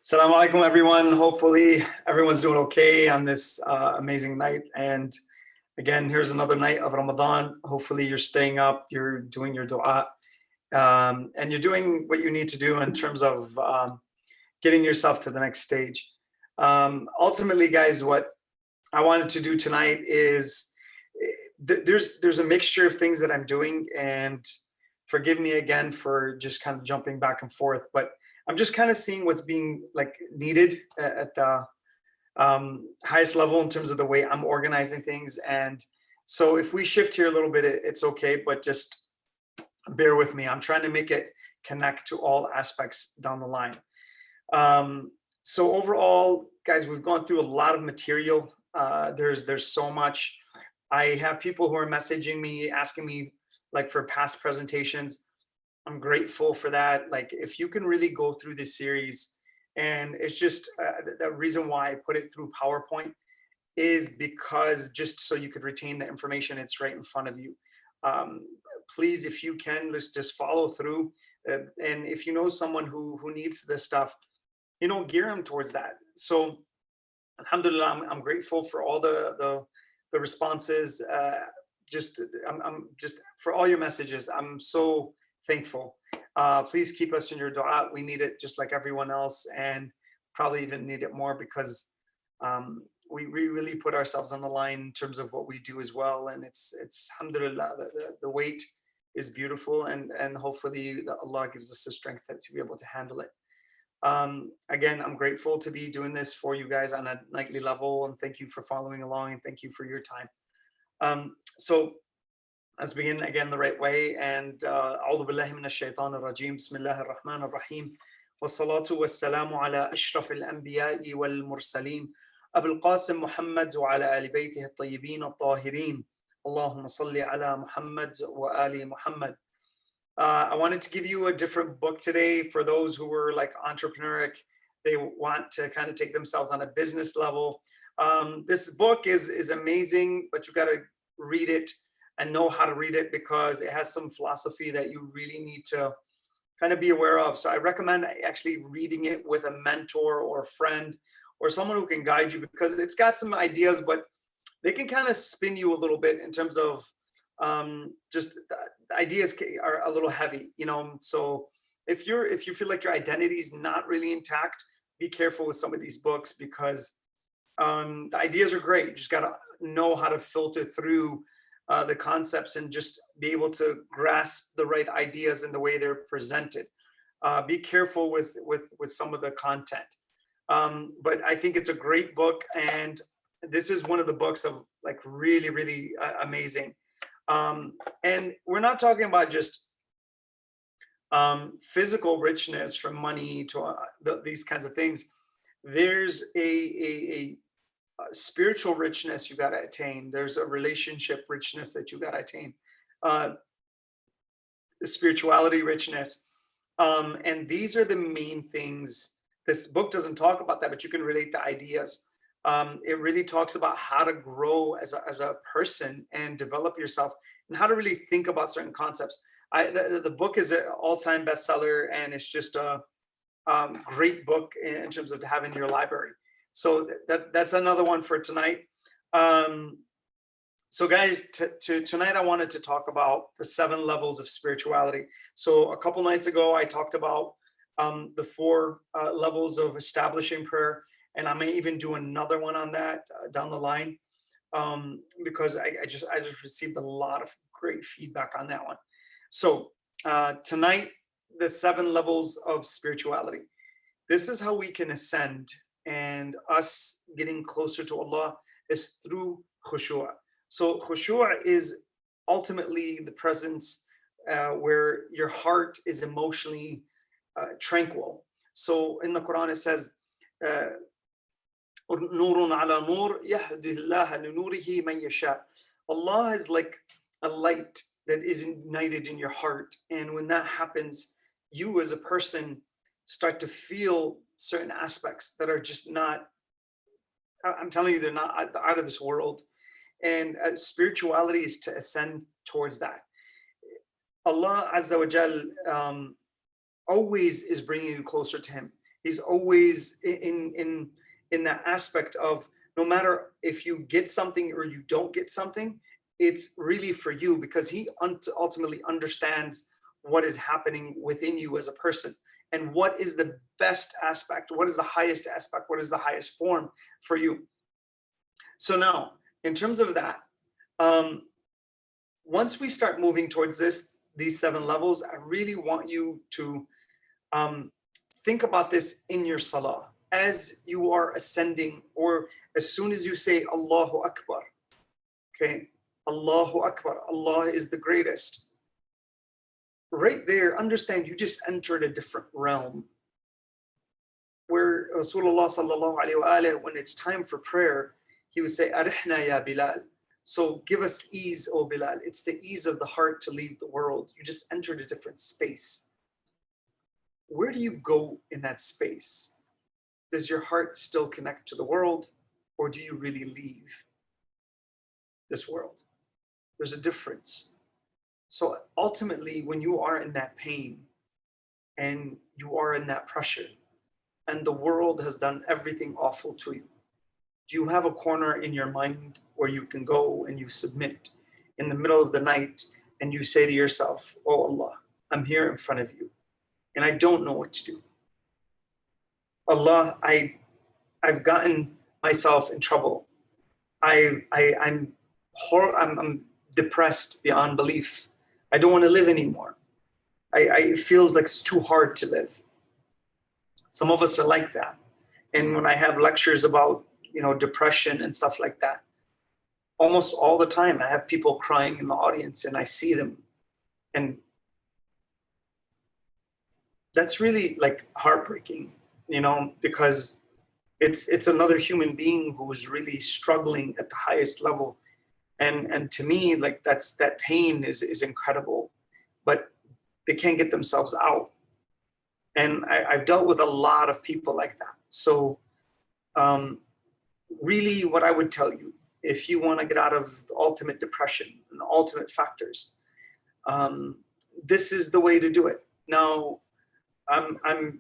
Assalamu alaikum, everyone. Hopefully everyone's doing okay on this amazing night. And again, here's another night of Ramadan. Hopefully you're staying up, you're doing your dua, and you're doing what you need to do in terms of getting yourself to the next stage. Ultimately, guys, what I wanted to do tonight is there's a mixture of things that I'm doing, and forgive me again for just kind of jumping back and forth, but I'm just kind of seeing what's being like needed at the highest level in terms of the way I'm organizing things. And so if we shift here a little bit, it's okay, but just bear with me. I'm trying to make it connect to all aspects down the line. So overall, guys, we've gone through a lot of material. There's so much. I have people who are messaging me, asking me like for past presentations. I'm grateful for that. Like, if you can really go through this series, and it's just the reason why I put it through PowerPoint is because just so you could retain the information, it's right in front of you. Please, if you can, let's just follow through. And if you know someone who needs this stuff, gear them towards that. So, alhamdulillah, I'm grateful for all the responses. I'm just for all your messages. I'm so thankful. Please keep us in your dua. We need it just like everyone else, and probably even need it more because we really put ourselves on the line in terms of what we do as well. And it's alhamdulillah, the weight is beautiful, and hopefully Allah gives us the strength to be able to handle it. Again, I'm grateful to be doing this for you guys on a nightly level, and thank you for following along, and thank you for your time. So let's begin again the right way. And A'udhu billahi minash shaitanir rajim. Bismillahir rahmanir rahim. Wassalatu wassalamu ala ashrafil anbiya'i wal mursaleen. Abul Qasim Muhammad wa ala ali baytihi at-tayyibin at-tahirin. Allahumma salli ala Muhammad wa ali Muhammad. I wanted to give you a different book today for those who were like entrepreneuric. They want to kind of take themselves on a business level. This book is amazing, but you got to read it and know how to read it because it has some philosophy that you really need to kind of be aware of. So I recommend actually reading it with a mentor or a friend or someone who can guide you, because it's got some ideas, but they can kind of spin you a little bit in terms of just the ideas are a little heavy, So if you feel like your identity is not really intact, be careful with some of these books, because the ideas are great. You just got to know how to filter through the concepts and just be able to grasp the right ideas in the way they're presented. Be careful with some of the content. But I think it's a great book, and this is one of the books of like really, really amazing. And we're not talking about just physical richness from money to these kinds of things. There's a spiritual richness you got to attain. There's a relationship richness that you got to attain. The spirituality richness. And these are the main things. This book doesn't talk about that, but you can relate the ideas. It really talks about how to grow as a person and develop yourself, and how to really think about certain concepts. The book is an all-time bestseller, and it's just a great book in terms of having in your library. So that's another one for tonight. So guys, tonight I wanted to talk about the 7 levels of spirituality. So a couple nights ago, I talked about the 4 levels of establishing prayer. And I may even do another one on that down the line, because I just received a lot of great feedback on that one. So tonight, the 7 levels of spirituality. This is how we can ascend, and us getting closer to Allah is through khushu'. So khushu' is ultimately the presence where your heart is emotionally tranquil. So in the Quran it says, Allah is like a light that is ignited in your heart, and when that happens, you as a person start to feel certain aspects that are just not, I'm telling you, they're not out of this world. And spirituality is to ascend towards that. Allah Azza wa Jal always is bringing you closer to him. He's always in that aspect of, no matter if you get something or you don't get something, it's really for you, because he ultimately understands what is happening within you as a person, and what is the best aspect, what is the highest aspect, what is the highest form for you. So now, in terms of that, once we start moving towards these 7 levels, I really want you to think about this in your salah as you are ascending, or as soon as you say Allahu Akbar. Okay, Allahu Akbar, Allah is the greatest. Right there, understand you just entered a different realm where Rasulullah sallallahu alaihi wasallam, when it's time for prayer, he would say, Arihna ya Bilal. So give us ease, O Bilal. It's the ease of the heart to leave the world. You just entered a different space. Where do you go in that space? Does your heart still connect to the world, or do you really leave this world? There's a difference. So ultimately, when you are in that pain and you are in that pressure, and the world has done everything awful to you, do you have a corner in your mind where you can go and you submit in the middle of the night and you say to yourself, oh Allah, I'm here in front of you and I don't know what to do. Allah, I've gotten myself in trouble. I'm depressed beyond belief. I don't want to live anymore. It feels like it's too hard to live. Some of us are like that. And when I have lectures about, depression and stuff like that, almost all the time I have people crying in the audience and I see them. And that's really like heartbreaking, because it's another human being who is really struggling at the highest level. And to me, like that pain is incredible, but they can't get themselves out. And I've dealt with a lot of people like that. So really what I would tell you, if you want to get out of the ultimate depression and the ultimate factors, this is the way to do it. Now, I'm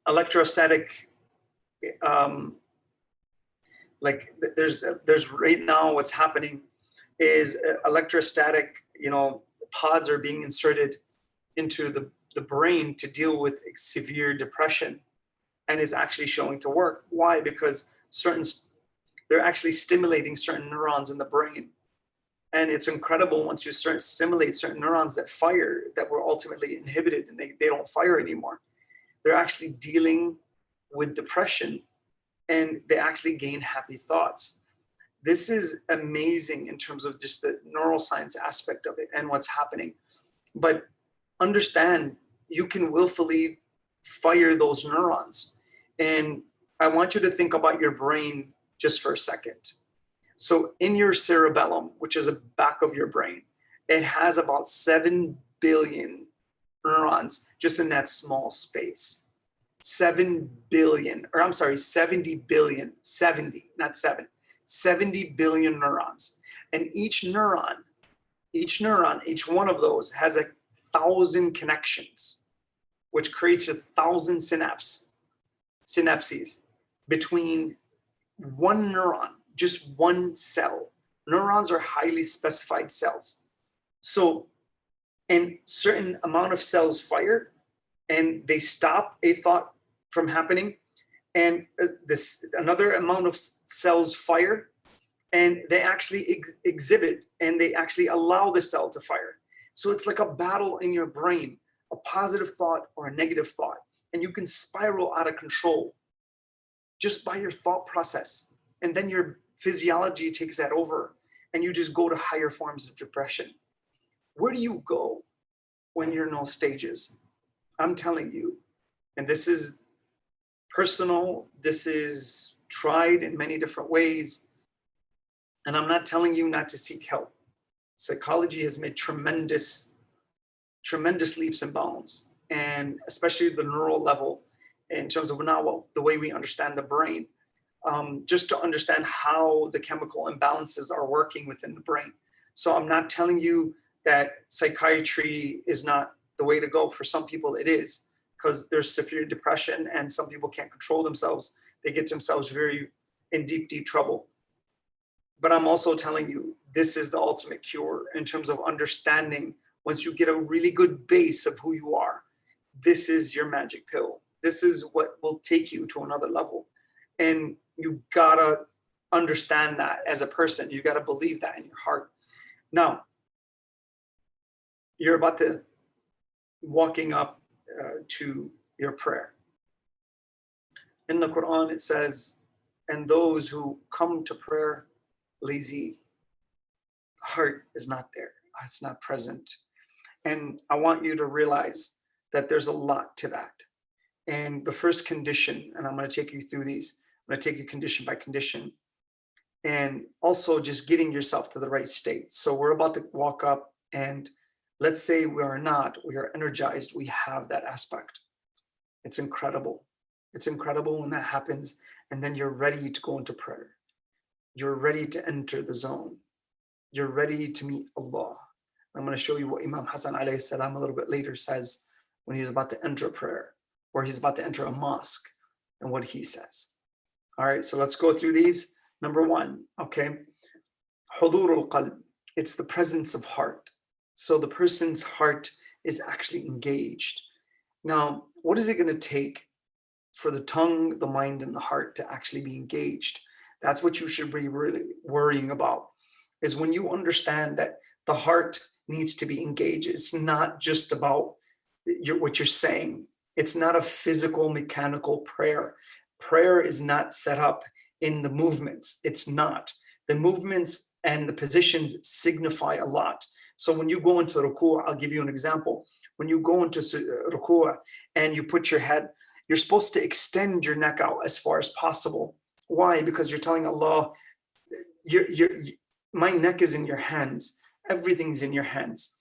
electrostatic, like there's right now what's happening is electrostatic, pods are being inserted into the brain to deal with severe depression, and is actually showing to work. Why? Because they're actually stimulating certain neurons in the brain. And it's incredible once you start to stimulate certain neurons that fire, that were ultimately inhibited and they don't fire anymore. They're actually dealing with depression and they actually gain happy thoughts. This is amazing in terms of just the neuroscience aspect of it and what's happening. But understand, you can willfully fire those neurons. And I want you to think about your brain just for a second. So in your cerebellum, which is the back of your brain, it has about 7 billion neurons just in that small space. 7 billion, or I'm sorry, 70 billion, 70, not 7, 70 billion neurons. And each neuron, each one of those has 1,000 connections, which creates 1,000 synapses between one neuron, just one cell. Neurons are highly specified cells. So, and certain amount of cells fire and they stop a thought from happening. And another amount of cells fire and they actually exhibit and they actually allow the cell to fire. So it's like a battle in your brain, a positive thought or a negative thought. And you can spiral out of control just by your thought process. And then your physiology takes that over and you just go to higher forms of depression. Where do you go when you're in those stages? I'm telling you, and this is personal, this is tried in many different ways. And I'm not telling you not to seek help. Psychology has made tremendous leaps and bounds, and especially the neural level in terms of now the way we understand the brain, just to understand how the chemical imbalances are working within the brain. So I'm not telling you that psychiatry is not the way to go. For some people it is, because there's severe depression and some people can't control themselves. They get themselves very in deep trouble. But I'm also telling you, this is the ultimate cure in terms of understanding. Once you get a really good base of who you are, this is your magic pill. This is what will take you to another level. And you gotta understand that as a person. You gotta believe that in your heart. Now, you're about to walking up to your prayer. In the Quran, it says, and those who come to prayer lazy, heart is not there. It's not present. And I want you to realize that there's a lot to that. And the first condition, and I'm going to take you through these, I'm going to take you condition by condition, and also just getting yourself to the right state. So we're about to walk up, and let's say we are energized, we have that aspect. It's incredible. It's incredible when that happens, and then you're ready to go into prayer. You're ready to enter the zone. You're ready to meet Allah. I'm going to show you what Imam Hassan alayhi salam a little bit later says when he's about to enter prayer, or he's about to enter a mosque, and what he says. All right, so let's go through these. Number one, okay, hudurul qalb. It's the presence of heart. So the person's heart is actually engaged. Now, what is it going to take for the tongue, the mind, and the heart to actually be engaged? That's what you should be really worrying about, is when you understand that the heart needs to be engaged. It's not just about what you're saying. It's not a physical, mechanical prayer. Prayer is not set up in the movements. It's not. The movements and the positions signify a lot. So when you go into ruku', I'll give you an example. When you go into ruku' and you put your head, you're supposed to extend your neck out as far as possible. Why? Because you're telling Allah, my neck is in your hands. Everything's in your hands.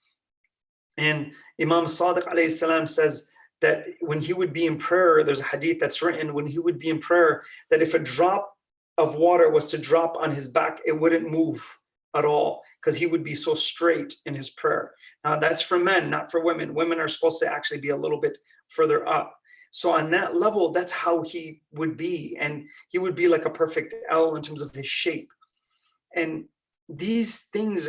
And Imam Sadiq alayhi salam says that when he would be in prayer, there's a hadith that's written, when he would be in prayer, that if a drop of water was to drop on his back, it wouldn't move at all, because he would be so straight in his prayer. Now that's for men, not for women. Women are supposed to actually be a little bit further up. So on that level, that's how he would be. And he would be like a perfect L in terms of his shape. And these things,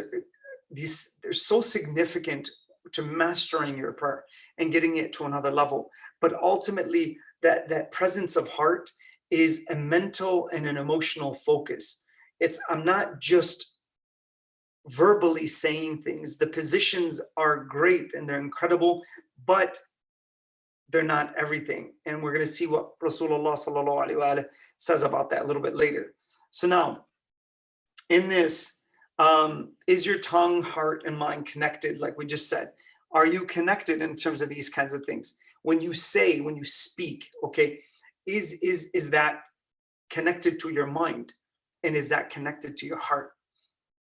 they're so significant to mastering your prayer and getting it to another level. But ultimately, that presence of heart is a mental and an emotional focus. I'm not just verbally saying things. The positions are great and they're incredible, but they're not everything. And we're going to see what Rasulullah sallallahu alaihi wasallam says about that a little bit later. So now, in this, is your tongue, heart, and mind connected? Like we just said, are you connected in terms of these kinds of things? When you say, when you speak, okay, is that connected to your mind? And is that connected to your heart?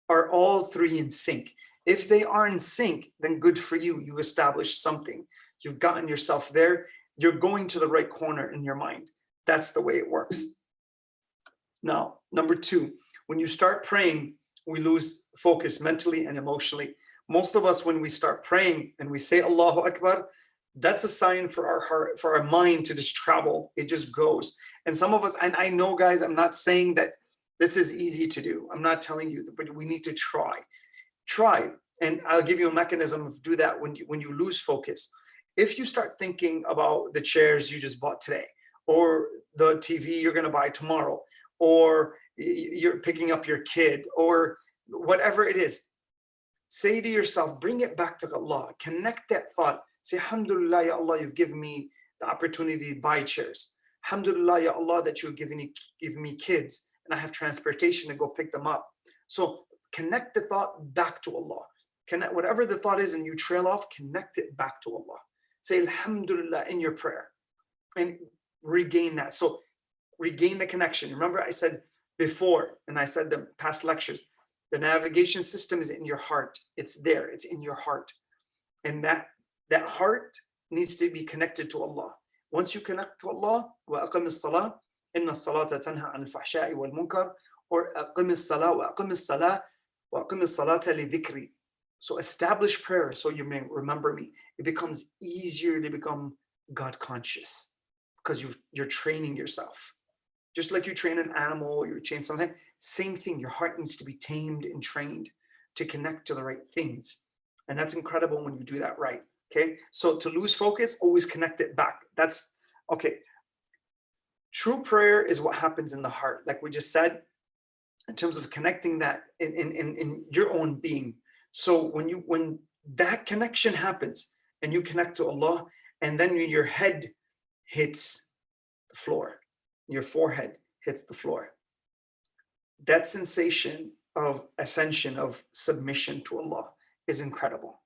Are all three in sync? If they are in sync, then good for you. You established something. You've gotten yourself there. You're going to the right corner in your mind. That's the way it works. Now, number two, when you start praying, we lose focus mentally and emotionally. Most of us, when we start praying and we say Allahu Akbar, that's a sign for our heart, for our mind to just travel. It just goes. And some of us, and I know, guys, I'm not saying that this is easy to do. I'm not telling you, but we need to try. Try. And I'll give you a mechanism to do that when you lose focus. If you start thinking about the chairs you just bought today, or the TV you're going to buy tomorrow, or you're picking up your kid, or whatever it is, say to yourself, bring it back to Allah. Connect that thought. Say, Alhamdulillah, Ya Allah, you've given me the opportunity to buy chairs. Alhamdulillah, Ya Allah, that you've given me kids, and I have transportation to go pick them up. So connect the thought back to Allah. Connect whatever the thought is and you trail off, connect it back to Allah. Say Alhamdulillah in your prayer and regain that. So regain the connection. Remember I said before, and I said the past lectures, the navigation system is in your heart. It's there, it's in your heart. And that heart needs to be connected to Allah. Once you connect to Allah, وَأَقِمِ الصَّلَاةِ إِنَّ الصَّلَاةَ تَنْهَى عَنِ الْفَحْشَاءِ وَالْمُنكَرِ, or أَقِمِ الصَّلَاةَ وَأَقِمِ الصَّلَاةَ وَأَقِمِ الصَّلَاةَ لِذِكْرِ. So establish prayer so you may remember me. It becomes easier to become God conscious because you're training yourself. Just like you train an animal, you train something, same thing. Your heart needs to be tamed and trained to connect to the right things. And that's incredible when you do that right. Okay. So to lose focus, always connect it back. That's okay. True prayer is what happens in the heart, like we just said, in terms of connecting that in your own being. So when that connection happens and you connect to Allah, and then your head hits the floor, your forehead hits the floor, that sensation of ascension, of submission to Allah is incredible.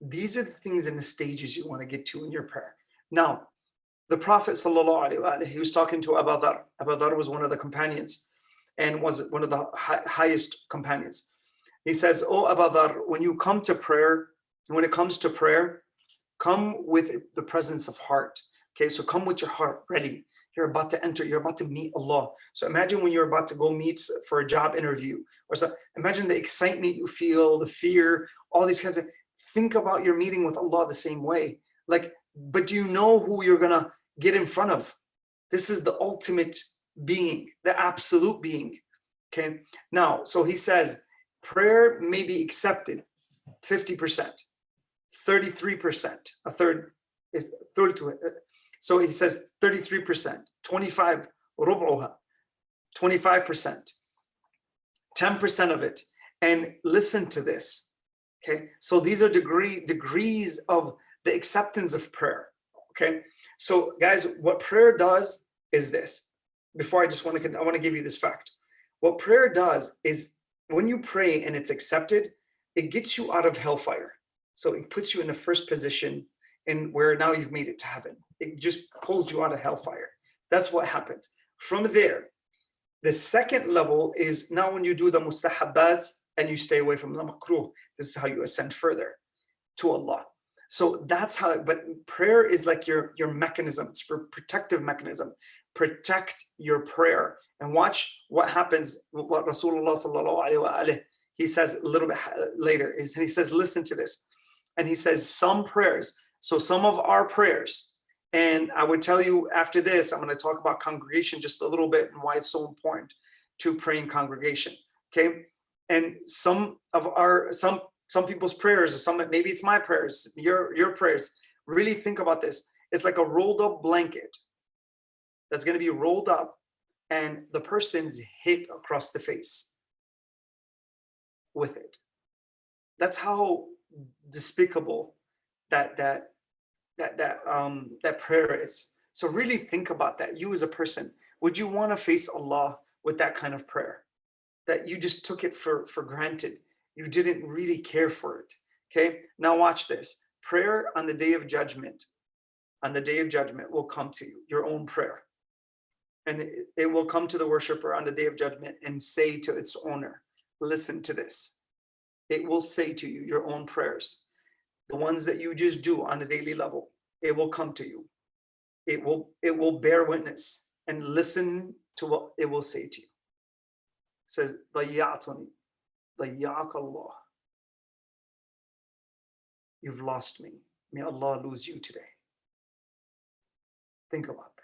These are the things and the stages you want to get to in your prayer. Now, the Prophet sallallahu alaihi wasallam, he was talking to Abu Dhar. Abu Dhar was one of the companions and was one of the highest companions. He says, "Oh Abu Dhar, when you come to prayer, when it comes to prayer, come with the presence of heart." Okay, so come with your heart ready. You're about to enter, you're about to meet Allah. So imagine when you're about to go meet for a job interview or so, imagine the excitement you feel, the fear, all these kinds of, think about your meeting with Allah the same way. Like, but do you know who you're gonna get in front of? This is the ultimate being, the absolute being. Okay, now, so he says, prayer may be accepted 50%, 33%, a third is 32. So he says 33%, 25, ربعها, 25%, 10% of it. And listen to this. Okay, so these are degrees of the acceptance of prayer. Okay, so guys, what prayer does is this. Before I want to give you this fact. What prayer does is when you pray and it's accepted, it gets you out of hellfire. So it puts you in the first position in where now you've made it to heaven. It just pulls you out of hellfire. That's what happens. From there, the second level is now when you do the mustahabats and you stay away from the makruh. This is how you ascend further to Allah. So that's how, but prayer is like your mechanism. It's a protective mechanism. Protect your prayer and watch what happens. What Rasulullah sallallahu alaihi wasallam, he says a little bit later, is he says, listen to this. And he says some prayers, so some of our prayers, and I would tell you after this, I'm going to talk about congregation just a little bit and why it's so important to pray in congregation. Okay. And some people's prayers, maybe it's my prayers, your prayers. Really think about this. It's like a rolled up blanket that's going to be rolled up and the person's hit across the face with it. That's how despicable that prayer is. So really think about that. You as a person, would you want to face Allah with that kind of prayer? That you just took it for granted. You didn't really care for it. Okay, now watch this. Prayer on the day of judgment, will come to you, your own prayer. And it will come to the worshiper on the day of judgment and say to its owner, listen to this. It will say to you, your own prayers, the ones that you just do on a daily level, it will come to you. It will bear witness and listen to what it will say to you. It says, ضَيَّعْتُنِي ضَيَّعَكَ اللَّهُ. You've lost me. May Allah lose you today. Think about that.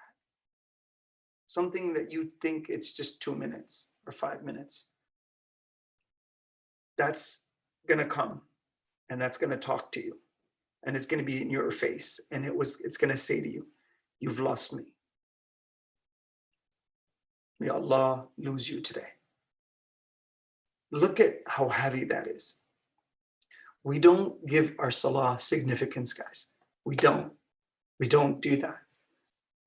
Something that you think it's just 2 minutes or 5 minutes. That's going to come and that's going to talk to you and it's going to be in your face and it's going to say to you, you've lost me. May Allah lose you today. Look at how heavy that is. We don't give our salah significance, guys. We don't do that.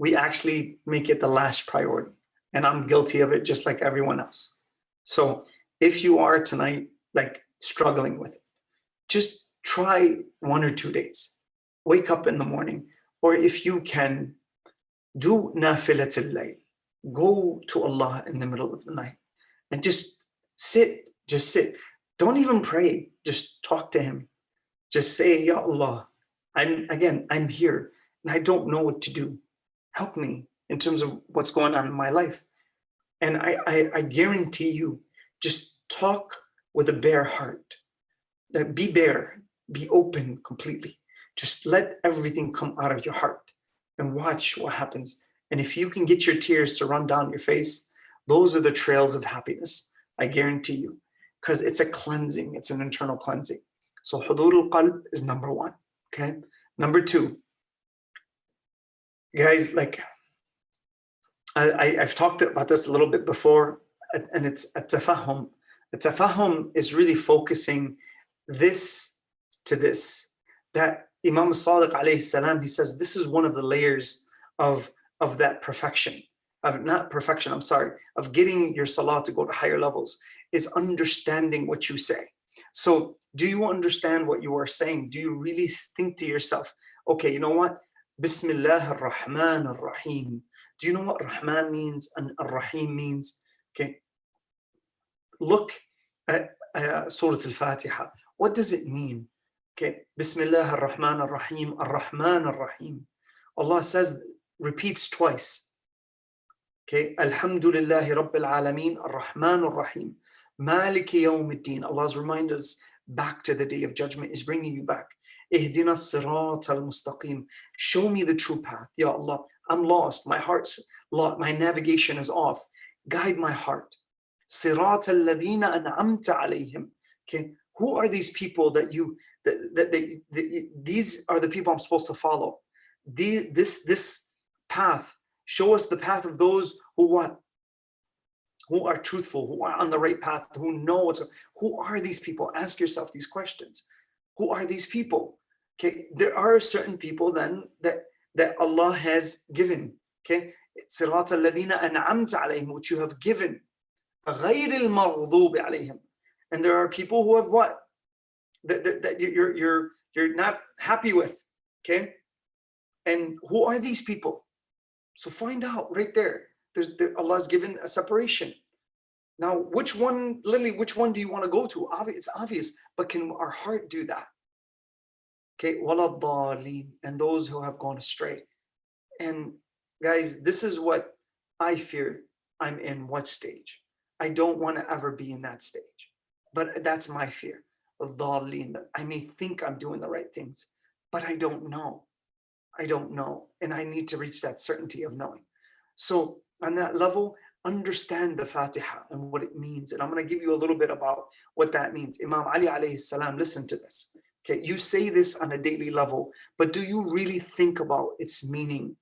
We actually make it the last priority. And I'm guilty of it just like everyone else. So if you are tonight, like struggling with it, just try 1 or 2 days. Wake up in the morning, or if you can, do nafilatul layl. Go to Allah in the middle of the night and just sit. Don't even pray. Just talk to Him. Just say, Ya Allah, I'm here and I don't know what to do. Help me in terms of what's going on in my life. And I guarantee you, just talk with a bare heart. Be bare, be open completely. Just let everything come out of your heart and watch what happens. And if you can get your tears to run down your face, those are the trails of happiness, I guarantee you, because it's a cleansing, it's an internal cleansing. So hudur al-qalb is number one, okay? Number two, guys, like I've talked about this a little bit before, and it's at-tafahum. At-tafahum is really focusing this to this. That Imam Sadiq alayhi salam, he says, this is one of the layers of that perfection, of not perfection, I'm sorry, of getting your salah to go to higher levels, is understanding what you say. So do you understand what you are saying? Do you really think to yourself, okay, you know what? Bismillah ar-Rahman ar-Rahim. Do you know what Rahman means and ar-Rahim means? Okay. Look at Surah Al-Fatiha. What does it mean? Okay. Bismillah ar-Rahman ar-Rahim, ar-Rahman ar-Rahim. Allah says, repeats twice. Okay. Alhamdulillahi Rabbil Alameen, ar-Rahman ar-Rahim. Maliki yawmiddin. Allah's reminded us back to the day of judgment, is bringing you back. Ihdina as-sirat al-mustaqim. Show me the true path. Ya Allah, I'm lost. My heart's lost. My navigation is off. Guide my heart. Sirat alladhina an'amta alayhim. Okay, who are these people that these are the people I'm supposed to follow? This path. Show us the path of those who what? Who are truthful, who are on the right path, who know what's. Who are these people? Ask yourself these questions. Who are these people? Okay, there are certain people then that Allah has given. Okay, Sirat alladhina an'amta alayhim, which you have given. غَيْرِ الْمَغْضُوبِ عَلَيْهِمْ. And there are people who have what? That you're not happy with. Okay, and who are these people? So find out right there. Allah's given a separation. Now, which one, Lily, which one do you want to go to? It's obvious, but can our heart do that? Okay, وَلَا الضَّالِينَ, and those who have gone astray. And guys, this is what I fear I'm in what stage. I don't want to ever be in that stage. But that's my fear. الضَّالِينَ. I may think I'm doing the right things, but I don't know. I don't know. And I need to reach that certainty of knowing. So on that level, understand the Fatiha and what it means. And I'm going to give you a little bit about what that means. Imam Ali alayhi salam, listen to this. Okay, you say this on a daily level, but do you really think about its meaning?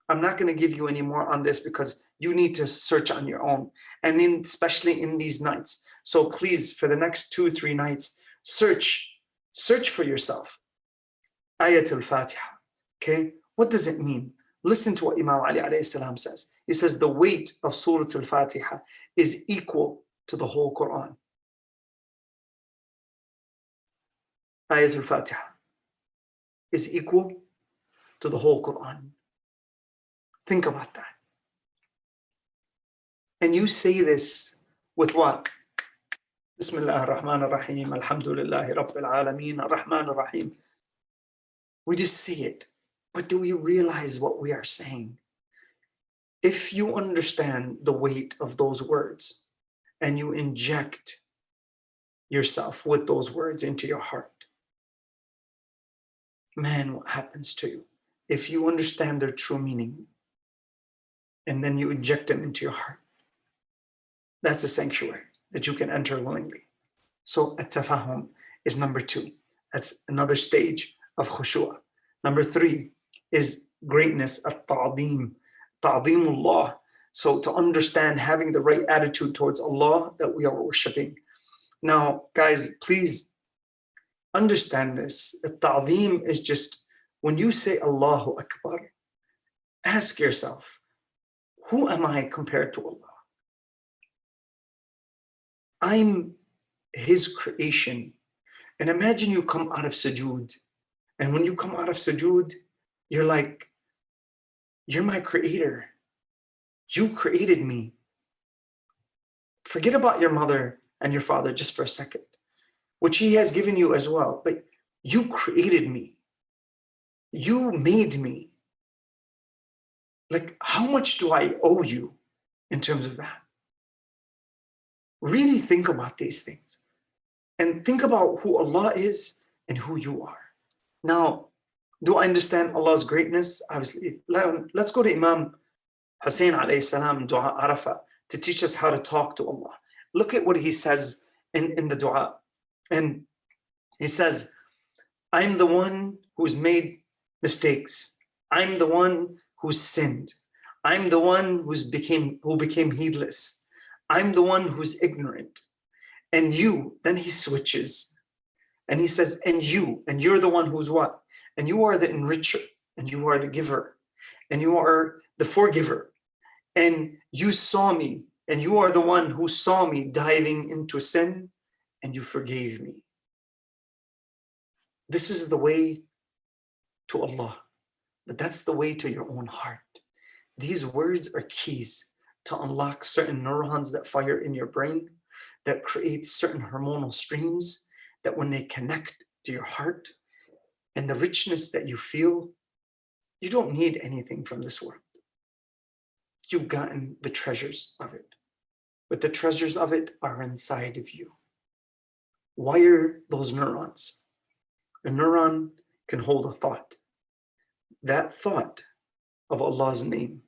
I'm not going to give you any more on this because you need to search on your own. And then especially in these nights. So please, for the next 2-3 nights, search for yourself. Ayatul Fatiha. Okay, what does it mean? Listen to what Imam Ali alayhi salam says. He says the weight of Surah Al-Fatiha is equal to the whole Quran. Ayatul Fatiha is equal to the whole Quran. Think about that. And you say this with what? Bismillah ar-Rahman ar-Rahim, Alhamdulillahi Rabbil Alameen, ar-Rahman ar-Rahim. We just say it. But do we realize what we are saying? If you understand the weight of those words and you inject yourself with those words into your heart, man, what happens to you? If you understand their true meaning and then you inject them into your heart, that's a sanctuary that you can enter willingly. So at-tafahum is number 2. That's another stage of khushu'. Number 3 is greatness, at-ta'zeem, ta'zeemullah. So to understand having the right attitude towards Allah that we are worshiping. Now, guys, please understand this. At-ta'zeem is just when you say Allahu Akbar, ask yourself, who am I compared to Allah? I'm His creation. And imagine you come out of sujood. And when you come out of sujood, you're like, you're my creator. You created me. Forget about your mother and your father just for a second, which He has given you as well. But you created me. You made me. Like, how much do I owe you in terms of that? Really think about these things. and think about who Allah is and who you are. Now, do I understand Allah's greatness? Obviously. Let's go to Imam Hussein alayhi salam, Dua Arafah, to teach us how to talk to Allah. Look at what he says in the dua. And he says, I'm the one who's made mistakes. I'm the one who's sinned. I'm the one who became heedless. I'm the one who's ignorant. And you, then he switches. And he says, and you're the one who's what? And you are the enricher, and you are the giver, and you are the forgiver. And you saw me, and you are the one who saw me diving into sin, and you forgave me. This is the way to Allah, but that's the way to your own heart. These words are keys to unlock certain neurons that fire in your brain, that create certain hormonal streams, that when they connect to your heart and the richness that you feel, you don't need anything from this world. You've gotten the treasures of it, but the treasures of it are inside of you. Wire those neurons. A neuron can hold a thought. That thought of Allah's name,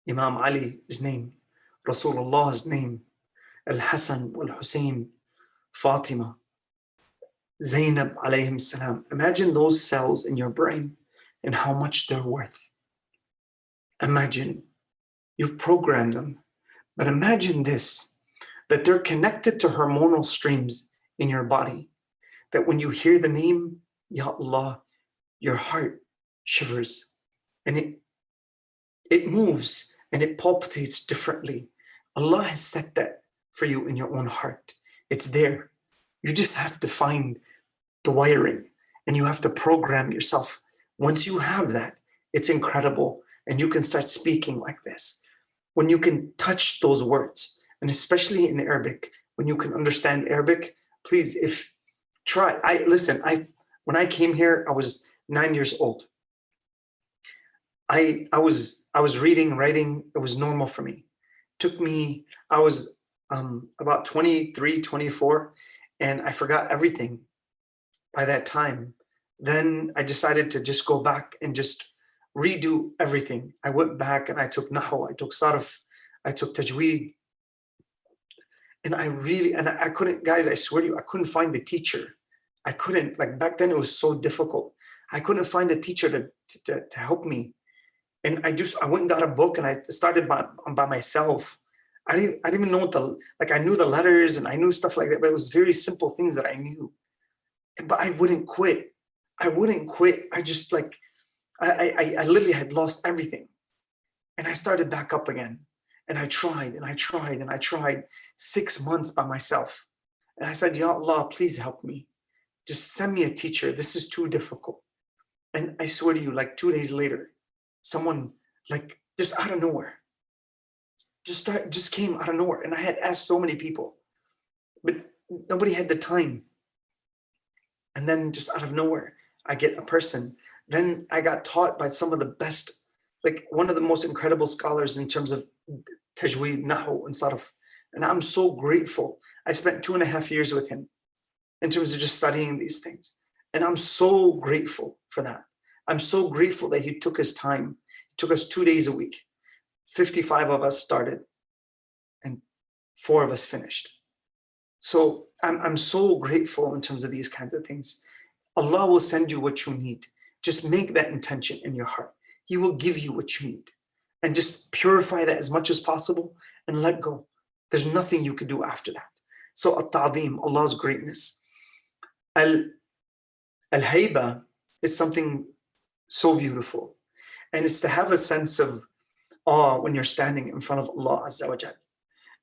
Imam Ali's name, Rasulullah's name, Al-Hassan, Al-Hussein, Fatima, Zainab alayhim salam. Imagine those cells in your brain and how much they're worth. Imagine you've programmed them, but imagine this, that they're connected to hormonal streams in your body, that when you hear the name, Ya Allah, your heart shivers and it moves and it palpitates differently. Allah has set that for you in your own heart. It's there. You just have to find the wiring and you have to program yourself. Once you have that, it's incredible. And you can start speaking like this. When you can touch those words, and especially in Arabic, when you can understand Arabic, please, when I came here, I was 9 years old. I was reading, writing, it was normal for me. I was about 23, 24, and I forgot everything by that time. Then I decided to just go back and just redo everything. I went back and I took Nahu, I took Sarf, I took Tajweed. And I couldn't, guys, I swear to you, I couldn't find the teacher. I couldn't, like back then it was so difficult. I couldn't find a teacher to help me. And I went and got a book and I started by myself. I didn't even know I knew the letters and I knew stuff like that, but it was very simple things that I knew. But I wouldn't quit. I just I literally had lost everything. And I started back up again. And I tried and I tried and I tried 6 months by myself. And I said, Ya Allah, please help me. Just send me a teacher. This is too difficult. And I swear to you, like 2 days later, someone just out of nowhere, just came out of nowhere. And I had asked so many people, but nobody had the time. And then just out of nowhere, I get a person. Then I got taught by some of the best, like one of the most incredible scholars in terms of Tajweed, Nahu, and Sarf. And I'm so grateful. I spent 2.5 years with him in terms of just studying these things. And I'm so grateful for that. I'm so grateful that he took his time. It took us 2 days a week. 55 of us started and 4 of us finished. So I'm so grateful in terms of these kinds of things. Allah will send you what you need. Just make that intention in your heart. He will give you what you need. And just purify that as much as possible and let go. There's nothing you can do after that. So at-ta'zeem, Allah's greatness. Al-hayba is something so beautiful. And it's to have a sense of awe when you're standing in front of Allah Azza wa Jal.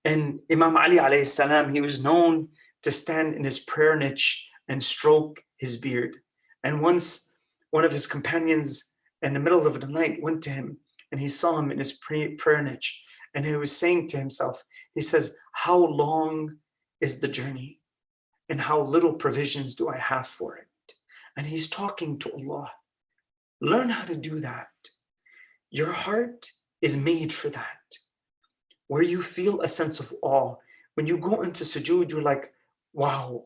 And Imam Ali alayhi salam, he was known to stand in his prayer niche and stroke his beard. And once one of his companions in the middle of the night went to him and he saw him in his prayer niche. And he was saying to himself, he says, how long is the journey? And how little provisions do I have for it? And he's talking to Allah. Learn how to do that. Your heart is made for that. Where you feel a sense of awe. When you go into sujood, you're like, wow,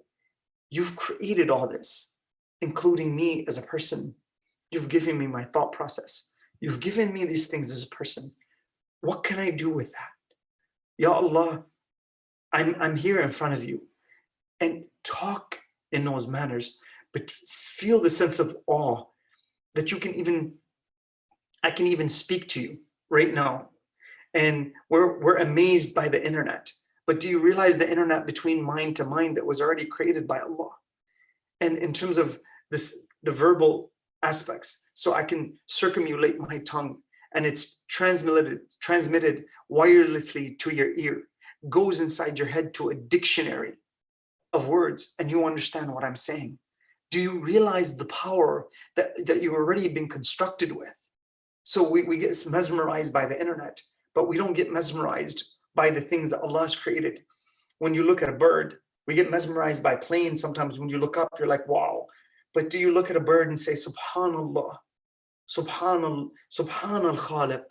you've created all this, including me as a person. You've given me my thought process. You've given me these things as a person. What can I do with that? Ya Allah, I'm here in front of you, and talk in those manners, but feel the sense of awe that I can even speak to you right now. And we're amazed by the internet. But do you realize the internet between mind to mind that was already created by Allah? And in terms of this, the verbal aspects, so I can circumambulate my tongue, and it's transmitted wirelessly to your ear, goes inside your head to a dictionary of words, and you understand what I'm saying. Do you realize the power that you've already been constructed with? So we get mesmerized by the internet, but we don't get mesmerized by the things that Allah has created. When you look at a bird, we get mesmerized by planes. Sometimes when you look up, you're like, wow. But do you look at a bird and say, Subhanallah, Subhanallah, Subhanal Khaliq,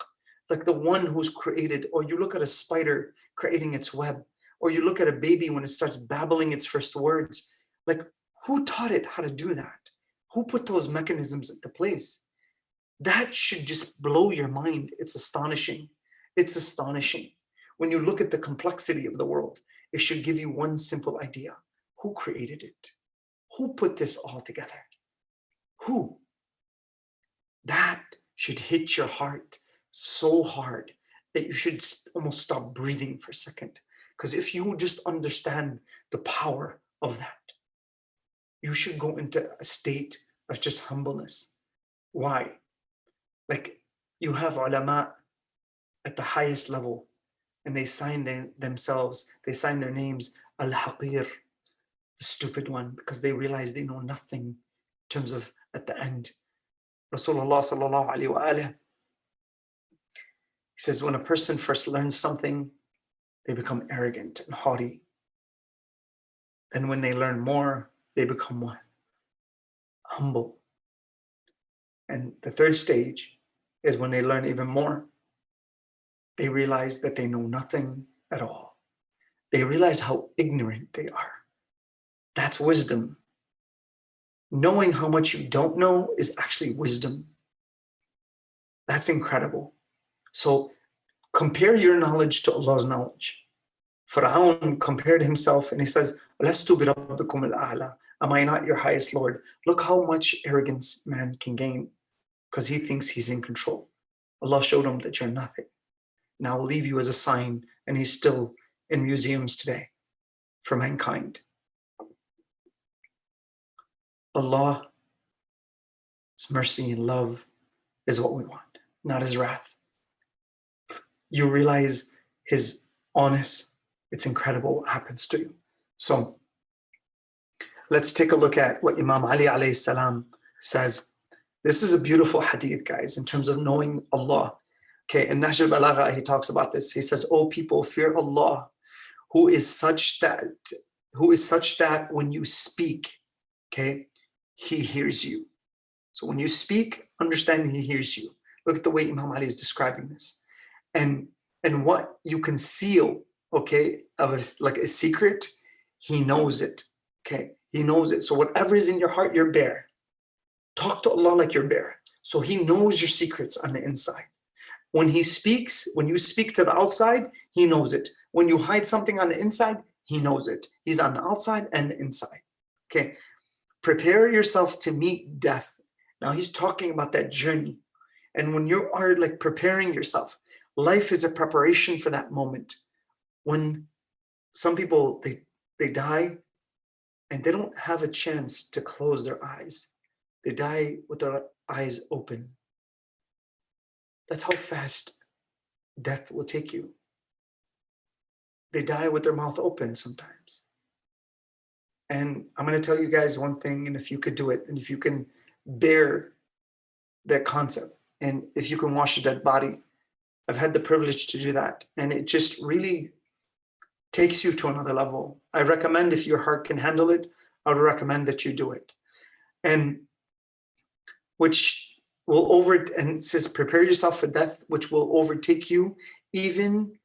like the one who's created? Or you look at a spider creating its web, or you look at a baby when it starts babbling its first words. Like, who taught it how to do that? Who put those mechanisms into place? That should just blow your mind. It's astonishing. It's astonishing. When you look at the complexity of the world, it should give you one simple idea. Who created it? Who put this all together? Who? That should hit your heart so hard that you should almost stop breathing for a second. Because if you just understand the power of that, you should go into a state of just humbleness. Why? Like, you have ulama at the highest level, and they sign they sign their names Al-Ghadeer, the stupid one, because they realize they know nothing in terms of at the end. Rasulullah sallallahu alaihi wasallam, he says, when a person first learns something, they become arrogant and haughty. And when they learn more, they become what? Humble. And the third stage is when they learn even more, they realize that they know nothing at all. They realize how ignorant they are. That's wisdom. Knowing how much you don't know is actually wisdom. That's incredible. So compare your knowledge to Allah's knowledge. Fir'aun compared himself and he says, Lastu bi rabbikum al-a'la. Am I not your highest Lord? Look how much arrogance man can gain because he thinks he's in control. Allah showed him that you're nothing. Now I'll leave you as a sign, and he's still in museums today for mankind. Allah's mercy and love is what we want, not his wrath. You realize his honest, it's incredible what happens to you. So let's take a look at what Imam Ali alayhi salam says. This is a beautiful hadith, guys, in terms of knowing Allah. Okay, in Nahj al-Balagha, he talks about this. He says, "O people, fear Allah, who is such that when you speak, okay, he hears you." So when you speak, understand he hears you. Look at the way Imam Ali is describing this. And what you conceal, okay, like a secret, he knows it. Okay, he knows it. So whatever is in your heart, you're bare. Talk to Allah like you're bare. So he knows your secrets on the inside. When he speaks, when you speak to the outside, he knows it. When you hide something on the inside, he knows it. He's on the outside and the inside. Okay, prepare yourself to meet death. Now he's talking about that journey. And when you are like preparing yourself, life is a preparation for that moment. When some people, they die and they don't have a chance to close their eyes. They die with their eyes open. That's how fast death will take you. They die with their mouth open sometimes. And I'm going to tell you guys one thing, and if you could do it, and if you can bear that concept, and if you can wash a dead body, I've had the privilege to do that. And it just really takes you to another level. I recommend, if your heart can handle it, I would recommend that you do it. And which will and it says, prepare yourself for death, which will overtake you, even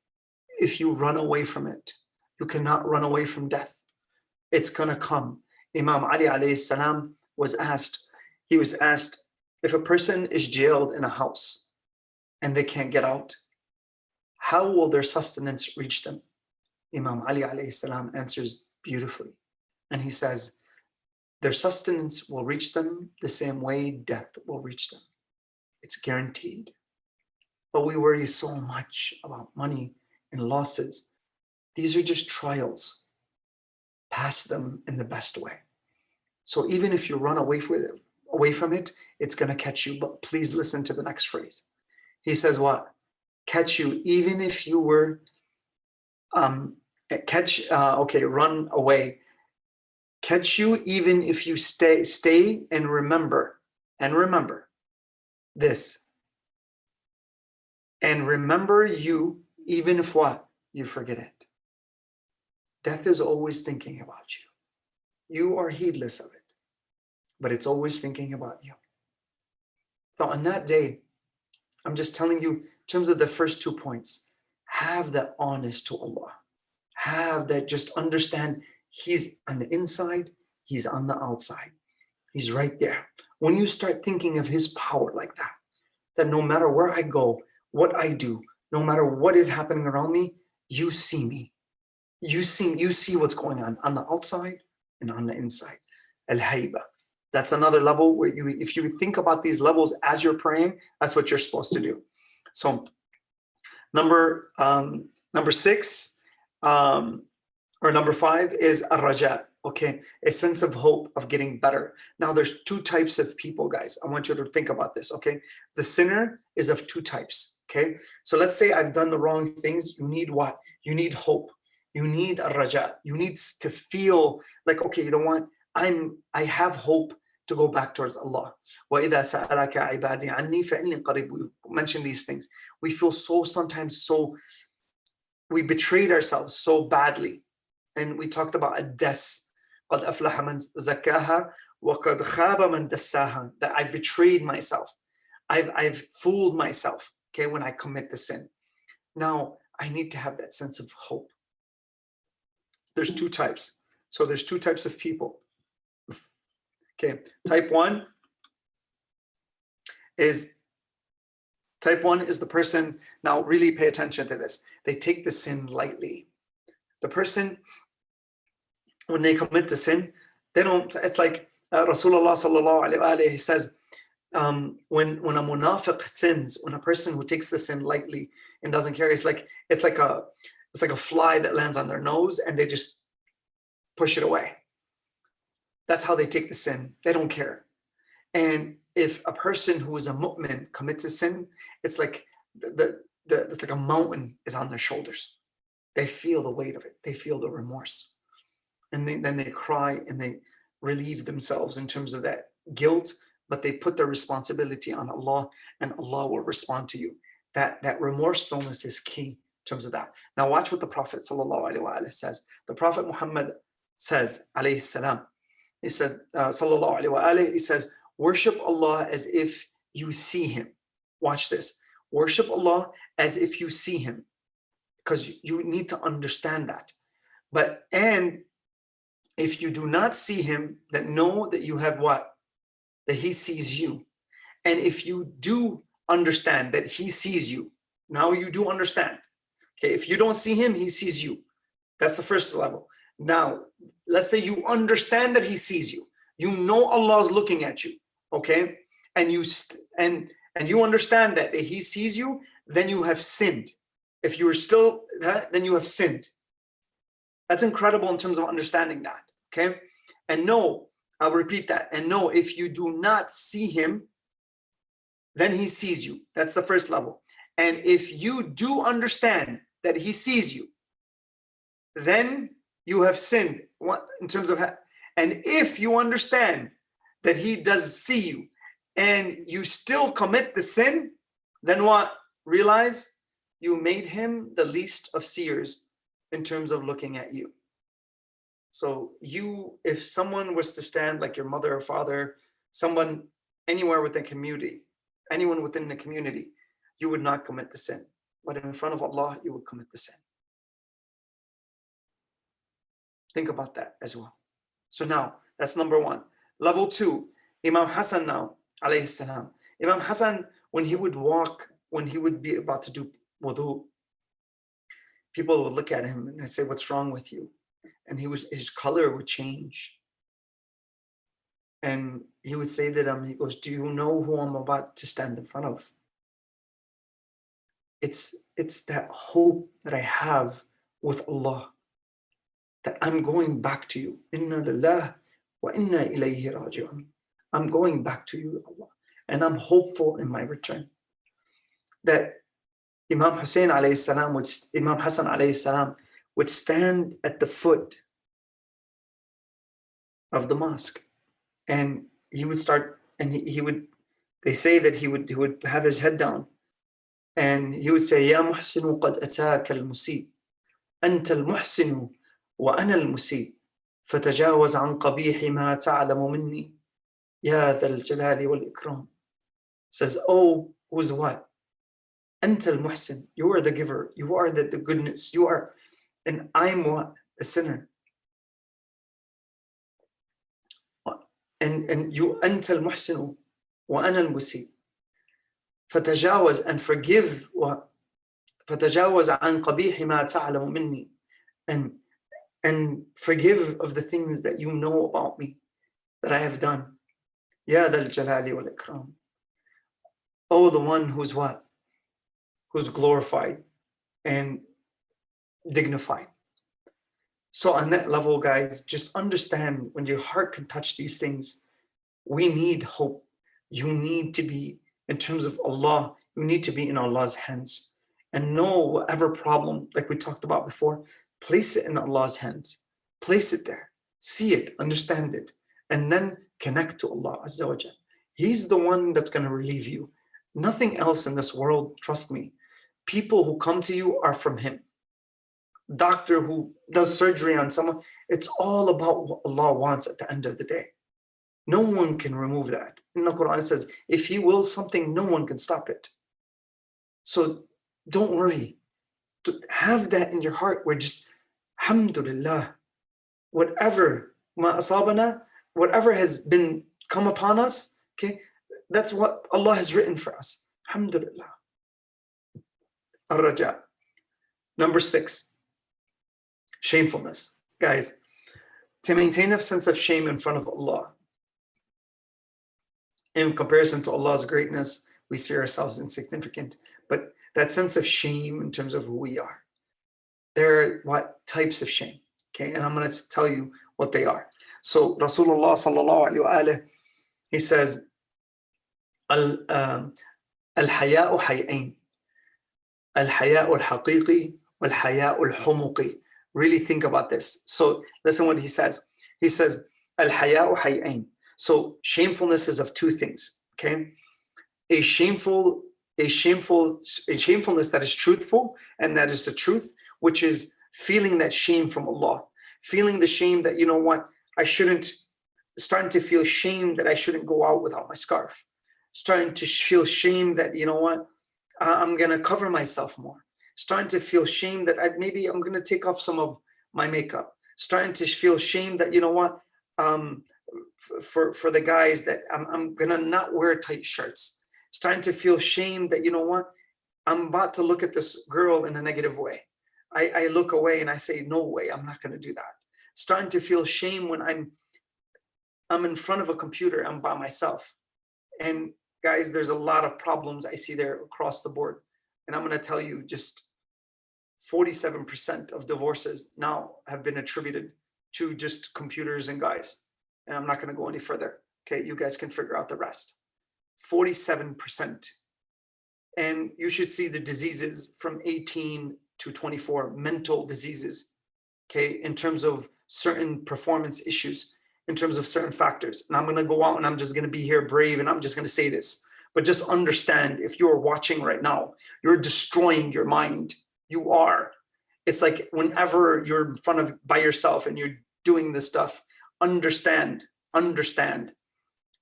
if you run away from it. You cannot run away from death. It's going to come. Imam Ali alayhi salam was asked, if a person is jailed in a house and they can't get out, how will their sustenance reach them? Imam Ali alayhi salam answers beautifully. And he says, their sustenance will reach them the same way death will reach them. It's guaranteed. But we worry so much about money and losses. These are just trials. Pass them in the best way. So even if you run away from it, it's going to catch you. But please listen to the next phrase. He says what? Catch you even if you were, run away. Catch you even if you stay and remember this. And remember you even if what? You forget it. Death is always thinking about you. You are heedless of it, but it's always thinking about you. So on that day, I'm just telling you, in terms of the first 2 points, have that honest to Allah. Have that, just understand He's on the inside, He's on the outside. He's right there. When you start thinking of His power like that, that no matter where I go, what I do, no matter what is happening around me, you see me. You see what's going on the outside and on the inside. Al-Hayba. That's another level where if you think about these levels as you're praying, that's what you're supposed to do. So number 6, or number 5 is ar-raja, okay? A sense of hope of getting better. Now there's 2 types of people, guys. I want you to think about this, okay? The sinner is of 2 types, okay? So let's say I've done the wrong things. You need what? You need hope. You need ar-raja. You need to feel like, okay, you know what? I have hope to go back towards Allah. وَإِذَا سَأَلَكَ عِبَادِي عَنِّي فَإِنِّي قَرِيبٌ. We mention these things. We feel we betrayed ourselves so badly. And we talked about ad-das. قَدْ أَفْلَحَ مَنْ زَكَّاهَا وَقَدْ خَابَ مَنْ دَسَّاهَا. That I betrayed myself. I've fooled myself, okay, when I commit the sin. Now, I need to have that sense of hope. There's 2 types. So there's 2 types of people. Okay, type 1 is the person, now really pay attention to this. They take the sin lightly. The person, when they commit the sin, they don't, it's like Rasulullah sallallahu alaihi wasallam, he says, when a munafiq sins, when a person who takes the sin lightly and doesn't care, it's like a fly that lands on their nose and they just push it away. That's how they take the sin. They don't care. And if a person who is a mu'min commits a sin, it's like it's like a mountain is on their shoulders. They feel the weight of it. They feel the remorse. And then they cry and they relieve themselves in terms of that guilt, but they put their responsibility on Allah and Allah will respond to you. That remorsefulness is key in terms of that. Now watch what the Prophet ﷺ says. The Prophet Muhammad says, alayhi salam, he says, sallallahu alayhi wa alayhi, he says, worship Allah as if you see Him. Watch this. Worship Allah as if you see Him, because you need to understand that. And if you do not see Him, then know that you have what? That He sees you. And if you do understand that He sees you, now you do understand. Okay, if you don't see Him, He sees you. That's the first level. Now, let's say you understand that He sees you. You know Allah is looking at you, okay? And you understand that He sees you, then you have sinned. If you are still that, then you have sinned. That's incredible in terms of understanding that, okay? And no, I'll repeat that. And no, if you do not see Him, then He sees you. That's the first level. And if you do understand that He sees you, then you have sinned in terms of, and if you understand that He does see you and you still commit the sin, then what? Realize you made Him the least of seers in terms of looking at you. So if someone was to stand like your mother or father, someone anywhere within the community, anyone within the community, you would not commit the sin. But in front of Allah, you would commit the sin. Think about that as well. So now that's number one. Level two, Imam Hassan now, alayhi salam. Imam Hassan, when he would walk, when he would be about to do wudu, people would look at him and they say, "What's wrong with you?" And his color would change. And he would say to them, he goes, "Do you know who I'm about to stand in front of? It's that hope that I have with Allah, that I'm going back to you. Inna lillah wa inna ilayhi raji'un. I'm going back to you, Allah. And I'm hopeful in my return." That Imam Hassan alayhi salam would stand at the foot of the mosque, and he would start, and he would, they say that he would have his head down, and he would say, "Ya muhsinu qad ataka al-musib, anta al-muhsinu wa ana al-musib, fatajawaz an qabihi ma ta'lamu minni, ya dhal jalali wal ikram." Says, "Oh, who's what? Anta al-muhsin, you are the giver, you are the goodness, you are, and I'm what? The sinner. And you, anta al-muhsinu wa ana al-musib. Fatajawaz, and forgive, fatajawaz an qabihi ma ta'lamu minni, and forgive of the things that you know about me, that I have done. Ya dhal jalali wal ikram." Oh, the one who's what? Who's glorified and dignified. So on that level, guys, just understand, when your heart can touch these things, we need hope. You need to be, in terms of Allah, you need to be in Allah's hands. And know whatever problem, like we talked about before, place it in Allah's hands. Place it there. See it, understand it, and then connect to Allah Azza wa Jal. He's the one that's going to relieve you. Nothing else in this world, trust me. People who come to you are from Him. Doctor who does surgery on someone, it's all about what Allah wants at the end of the day. No one can remove that. In the Quran it says, if He wills something, no one can stop it. So don't worry. Have that in your heart where just, alhamdulillah, whatever ma asabana, whatever has been come upon us, okay, that's what Allah has written for us. Alhamdulillah. Ar-Raja. Number 6, shamefulness. Guys, to maintain a sense of shame in front of Allah, in comparison to Allah's greatness, we see ourselves insignificant. But that sense of shame in terms of who we are, there are what types of shame, okay? And I'm going to tell you what they are. So Rasulullah sallallahu alaihi wasallam, he says, al-haya'u hay'ain, al-haya'u al-haqiqi wal-haya'u al-humuqi. Really think about this. So listen what he says. He says, al-haya'u hay'ain. So shamefulness is of two things, okay? A shamefulness that is truthful, and that is the truth, which is feeling that shame from Allah. Feeling the shame that, you know what, I shouldn't, starting to feel shame that I shouldn't go out without my scarf. Starting to feel shame that, you know what, I'm going to cover myself more. Starting to feel shame that maybe I'm going to take off some of my makeup. Starting to feel shame that, you know what, for the guys, that I'm going to not wear tight shirts. Starting to feel shame that, you know what, I'm about to look at this girl in a negative way. I look away and I say, no way, I'm not going to do that. Starting to feel shame when I'm in front of a computer, I'm by myself. And guys, there's a lot of problems I see there across the board. And I'm going to tell you, just 47% of divorces now have been attributed to just computers and guys. And I'm not going to go any further. Okay, you guys can figure out the rest. 47%. And you should see the diseases from 18 to 24, mental diseases, okay, in terms of certain performance issues, in terms of certain factors. And I'm going to go out and I'm just going to be here brave and I'm just going to say this. But just understand, if you're watching right now, you're destroying your mind. You are. It's like whenever you're in front of by yourself and you're doing this stuff, understand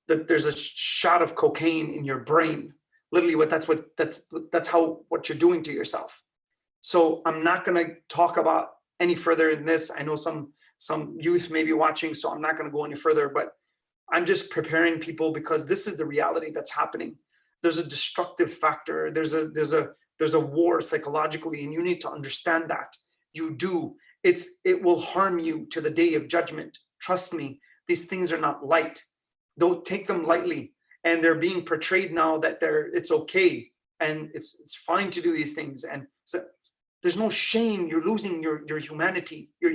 that there's a shot of cocaine in your brain. Literally, that's how what you're doing to yourself. So I'm not going to talk about any further in this. I know some some youth may be watching, so I'm not going to go any further, but I'm just preparing people because this is the reality that's happening. There's a destructive factor. There's a war psychologically, and you need to understand that. You do. It will harm you to the day of judgment. Trust me, these things are not light. Don't take them lightly. And they're being portrayed now that it's okay and it's fine to do these things. And so there's no shame. You're losing your humanity. You're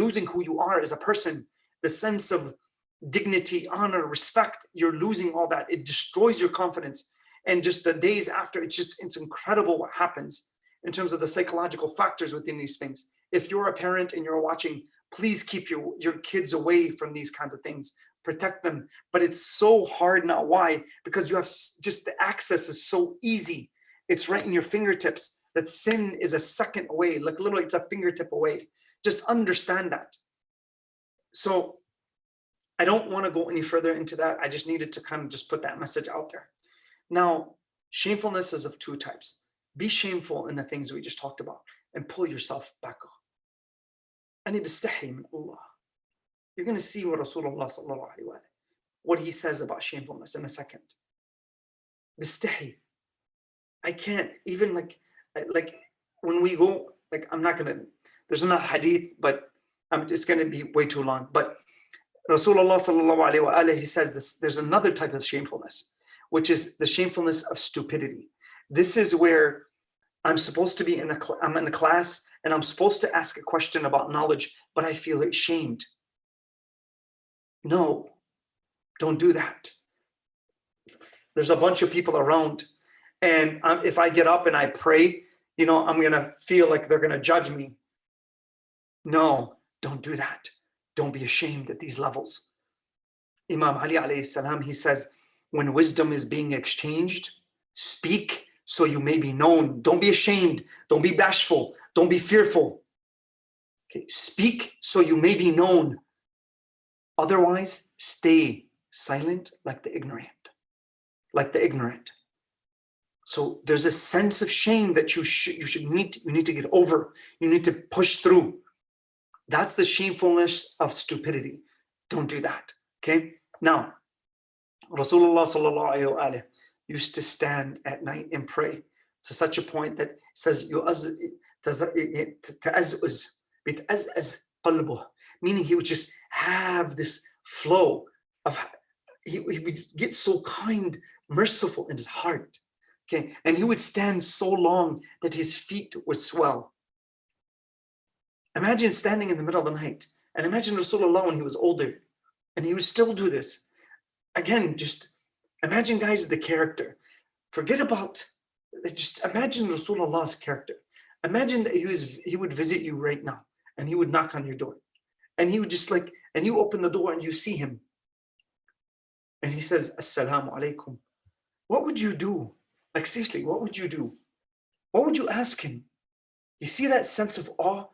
losing who you are as a person. The sense of dignity, honor, respect, you're losing all that. It destroys your confidence. And just the days after, it's incredible what happens in terms of the psychological factors within these things. If you're a parent and you're watching, please keep your kids away from these kinds of things. Protect them. But it's so hard now. Why? Because you have just the access is so easy. It's right in your fingertips. That sin is a second away, like literally it's a fingertip away. Just understand that. So I don't want to go any further into that. I just needed to kind of just put that message out there. Now, shamefulness is of two types. Be shameful in the things we just talked about and pull yourself back off. أَنِ بِاسْتَحِي مِنْ اللَّهِ. You're going to see what Rasulullah sallallahu alaihi wasallam, what he says about shamefulness in a second. Bistahi. I can't even like when we go, like I'm not going to, there's another hadith, but it's going to be way too long. But Rasulullah sallallahu alaihi wasallam, he says this, there's another type of shamefulness, which is the shamefulness of stupidity. This is where I'm supposed to be I'm in a class and I'm supposed to ask a question about knowledge, but I feel ashamed. No, don't do that. There's a bunch of people around, and if I get up and I pray, I'm going to feel like they're going to judge me. No, don't do that. Don't be ashamed at these levels. Imam Ali alayhi salam, he says, when wisdom is being exchanged, speak so you may be known. Don't be ashamed. Don't be bashful. Don't be fearful. Okay, speak so you may be known. Otherwise, stay silent like the ignorant. Like the ignorant. So there's a sense of shame that you need to get over. You need to push through. That's the shamefulness of stupidity. Don't do that. Okay? Now, Rasulullah sallallahu alaihi wasallam used to stand at night and pray to such a point that it says, meaning he would just have this flow of, he would get so kind, merciful in his heart. Okay, and he would stand so long that his feet would swell. Imagine standing in the middle of the night, and imagine Rasulullah when he was older, and he would still do this. Again, just imagine, guys, the character. Forget about, just imagine Rasulullah's character. Imagine that he would visit you right now, and he would knock on your door, and he would just and you open the door and you see him, and he says, "Assalamu alaikum." What would you do? Like, seriously, what would you do? What would you ask him? You see that sense of awe?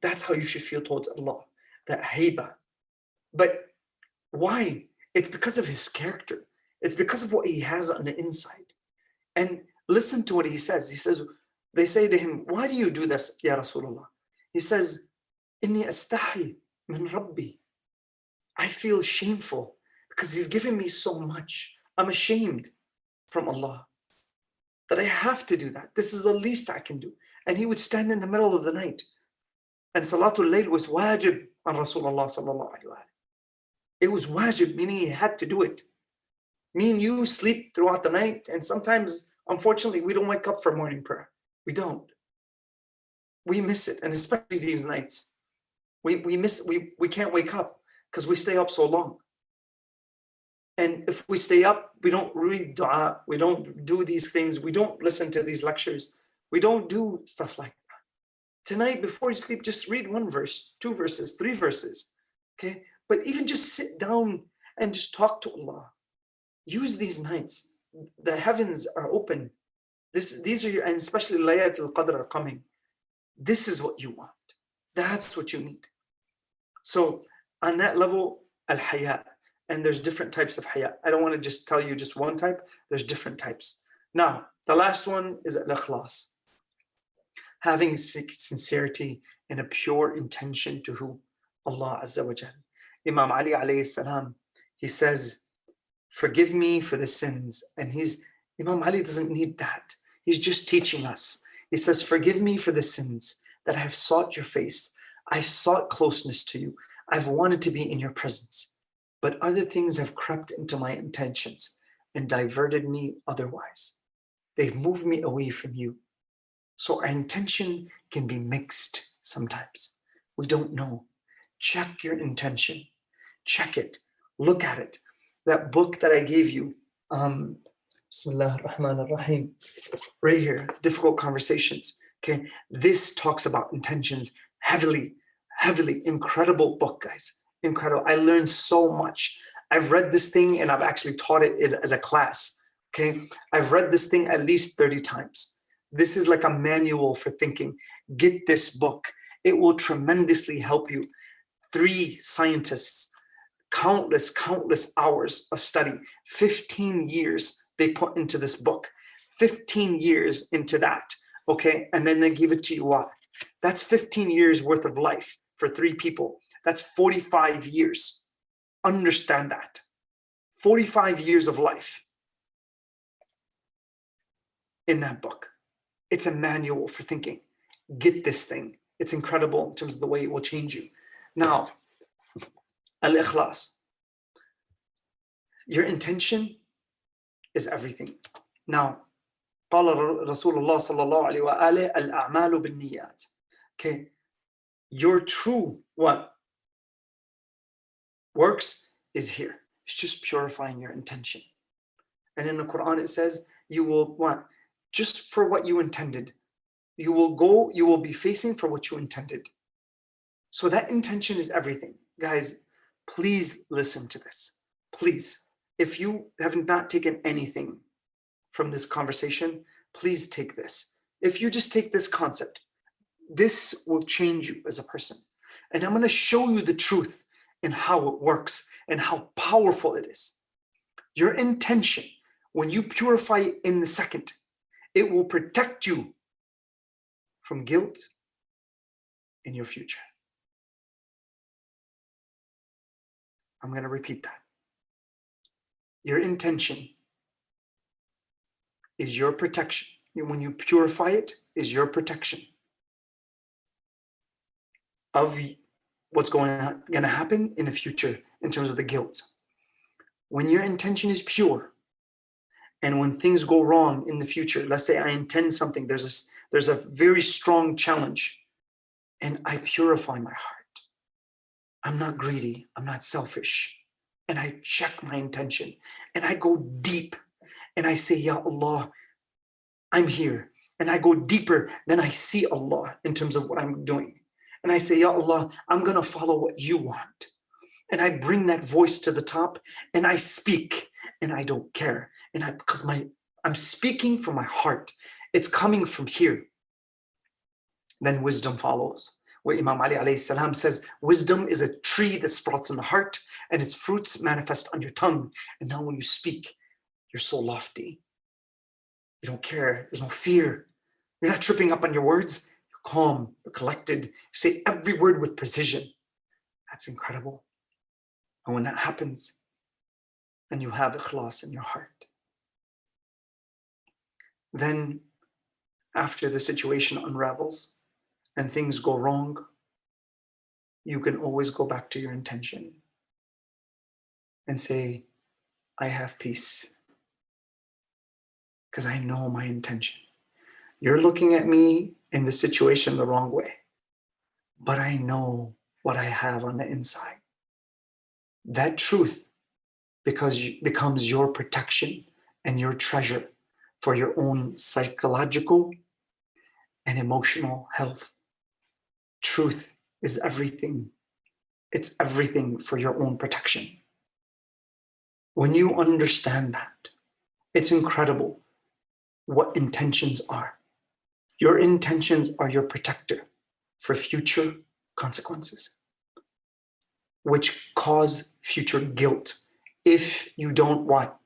That's how you should feel towards Allah, that haiba. But why? It's because of his character. It's because of what he has on the inside. And listen to what he says. He says, they say to him, why do you do this, Ya Rasulullah? He says, Inni astahi min Rabbi. I feel shameful because he's given me so much. I'm ashamed from Allah that I have to do that. This is the least I can do. And he would stand in the middle of the night. And Salatul Layl was wajib on Rasulullah sallallahu alaihi wasallam. It was wajib, meaning he had to do it. Me and you sleep throughout the night, and sometimes, unfortunately, we don't wake up for morning prayer. We don't. We miss it, and especially these nights. We can't wake up because we stay up so long. And if we stay up, we don't read dua, we don't do these things, we don't listen to these lectures, we don't do stuff like that. Tonight, before you sleep, just read 1 verse, 2 verses, 3 verses, okay? But even just sit down and just talk to Allah. Use these nights. The heavens are open. These are your, and especially Layat al-Qadr are coming. This is what you want. That's what you need. So on that level, al-haya. And there's different types of haya. I don't want to just tell you just one type. There's different types. Now, the last one is al-ikhlas. Having sincerity and a pure intention to who? Allah Azza wa Jal. Imam Ali alayhi salam, he says, forgive me for the sins. And Imam Ali doesn't need that. He's just teaching us. He says, forgive me for the sins that I have sought your face. I've sought closeness to you. I've wanted to be in your presence. But other things have crept into my intentions and diverted me otherwise. They've moved me away from you. So our intention can be mixed sometimes. We don't know. Check your intention. Check it. Look at it. That book that I gave you, Bismillah ar-Rahman ar-Rahim, right here, Difficult Conversations. Okay, this talks about intentions heavily, heavily. Incredible book, guys. Incredible. I learned so much. I've read this thing and I've actually taught it as a class. Okay, I've read this thing at least 30 times. This is like a manual for thinking. Get this book. It will tremendously help you. 3 scientists, countless hours of study, 15 years they put into this book, 15 years into that, okay? And then they give it to you what? That's 15 years worth of life for 3 people. That's 45 years. Understand that. 45 years of life in that book. It's a manual for thinking. Get this thing. It's incredible in terms of the way it will change you. Now, al-ikhlas. Your intention is everything. Now, قال رسول الله صلى الله عليه وآله الأعمال بالنيات. Okay, your true what? Works is here. It's just purifying your intention. And in the Quran it says, you will what? Just for what you intended. You will go, you will be facing for what you intended. So that intention is everything. Guys, please listen to this. Please. If you have not taken anything from this conversation, please take this. If you just take this concept, this will change you as a person. And I'm going to show you the truth and how it works and how powerful it is. Your intention, when you purify it in the second, it will protect you from guilt in your future. I'm going to repeat that. Your intention is your protection. When you purify it, is your protection of what's going to happen in the future in terms of the guilt. When your intention is pure, and when things go wrong in the future, let's say I intend something, there's a very strong challenge, and I purify my heart. I'm not greedy, I'm not selfish. And I check my intention, and I go deep, and I say, Ya Allah, I'm here. And I go deeper, then I see Allah in terms of what I'm doing. And I say, Ya Allah, I'm gonna follow what you want. And I bring that voice to the top, and I speak, and I don't care. And because I'm speaking from my heart. It's coming from here. Then wisdom follows. Where Imam Ali alayhi salam says, wisdom is a tree that sprouts in the heart, and its fruits manifest on your tongue. And now when you speak, you're so lofty. You don't care. There's no fear. You're not tripping up on your words. You're calm. You're collected. You say every word with precision. That's incredible. And when that happens, and you have ikhlas in your heart, then after the situation unravels and things go wrong, you can always go back to your intention and say, I have peace because I know my intention. You're looking at me in the situation the wrong way, but I know what I have on the inside. That truth becomes your protection and your treasure for your own psychological and emotional health. Truth is everything. It's everything for your own protection. When you understand that, it's incredible what intentions are. Your intentions are your protector for future consequences, which cause future guilt if you don't what?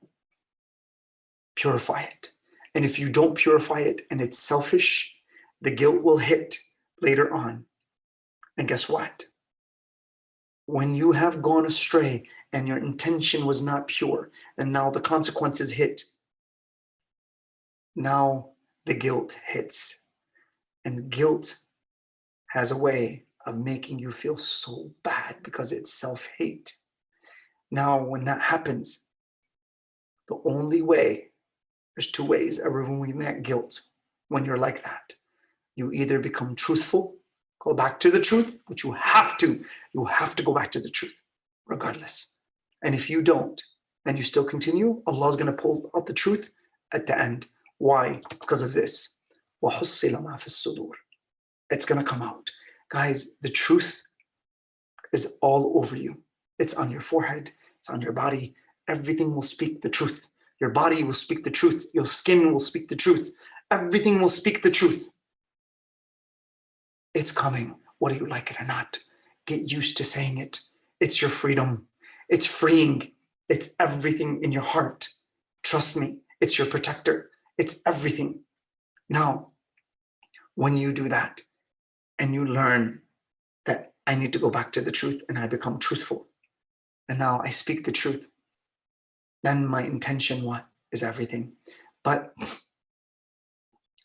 Purify it. And if you don't purify it and it's selfish, the guilt will hit later on. And guess what? When you have gone astray and your intention was not pure, and now the consequences hit, now the guilt hits. And guilt has a way of making you feel so bad because it's self-hate. Now, when that happens, the only way, there's two ways of removing that guilt when you're like that. You either become truthful, go back to the truth, which you have to go back to the truth, regardless. And if you don't, and you still continue, Allah is going to pull out the truth at the end. Why? Because of this. وَحُصِّلَ مَا فِي الصُّدُورِ. It's going to come out. Guys, the truth is all over you. It's on your forehead. It's on your body. Everything will speak the truth. Your body will speak the truth. Your skin will speak the truth. Everything will speak the truth. It's coming, whether you like it or not. Get used to saying it. It's your freedom. It's freeing. It's everything in your heart. Trust me, it's your protector. It's everything. Now, when you do that and you learn that I need to go back to the truth and I become truthful, and now I speak the truth, then my intention, what, is everything. But